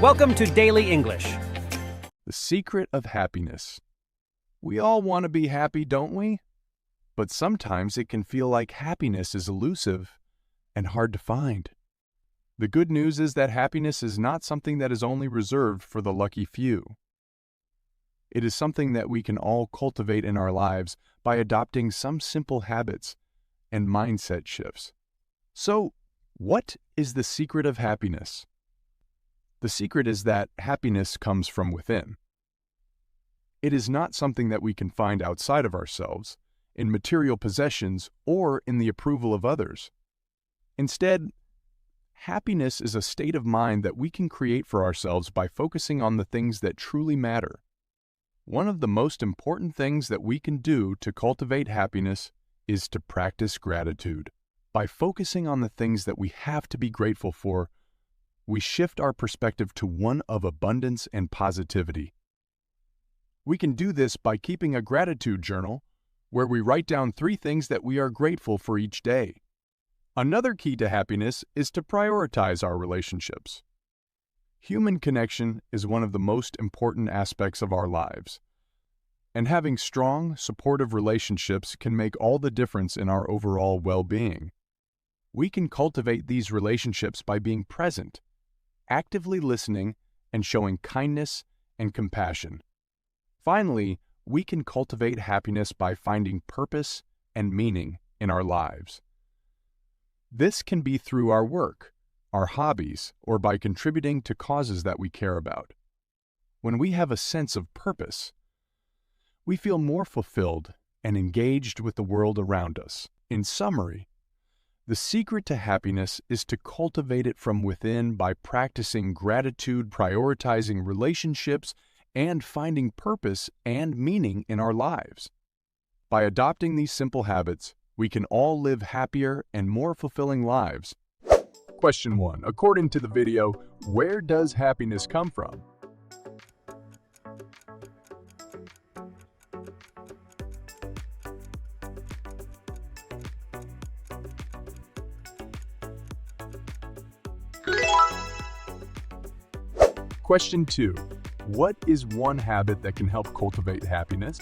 Welcome to Daily English. The secret of happiness. We all want to be happy, don't we? But sometimes it can feel like happiness is elusive and hard to find. The good news is that happiness is not something that is only reserved for the lucky few. It is something that we can all cultivate in our lives by adopting some simple habits and mindset shifts. So, what is the secret of happiness? The secret is that happiness comes from within. It is not something that we can find outside of ourselves, in material possessions, or in the approval of others. Instead, happiness is a state of mind that we can create for ourselves by focusing on the things that truly matter. One of the most important things that we can do to cultivate happiness is to practice gratitude. By focusing on the things that we have to be grateful for, we shift our perspective to one of abundance and positivity. We can do this by keeping a gratitude journal where we write down 3 things that we are grateful for each day. Another key to happiness is to prioritize our relationships. Human connection is one of the most important aspects of our lives, and having strong, supportive relationships can make all the difference in our overall well-being. We can cultivate these relationships by being present, actively listening, and showing kindness and compassion. Finally, we can cultivate happiness by finding purpose and meaning in our lives. This can be through our work, our hobbies, or by contributing to causes that we care about. When we have a sense of purpose, we feel more fulfilled and engaged with the world around us. In summary, the secret to happiness is to cultivate it from within by practicing gratitude, prioritizing relationships, and finding purpose and meaning in our lives. By adopting these simple habits, we can all live happier and more fulfilling lives. Question 1. According to the video, where does happiness come from? Question 2. What is one habit that can help cultivate happiness?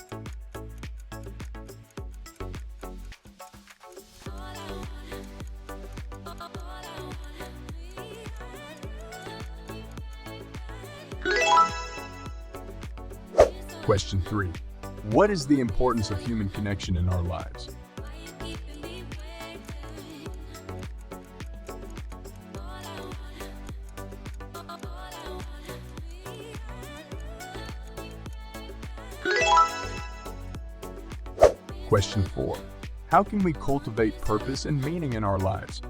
Question 3. What is the importance of human connection in our lives? Question 4. How can we cultivate purpose and meaning in our lives?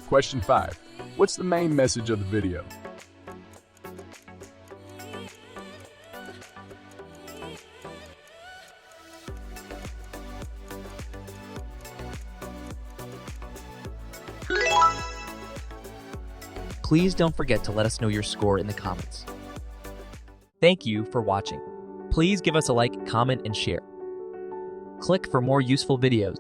Question 5. What's the main message of the video? Please don't forget to let us know your score in the comments. Thank you for watching. Please give us a like, comment, and share. Click for more useful videos.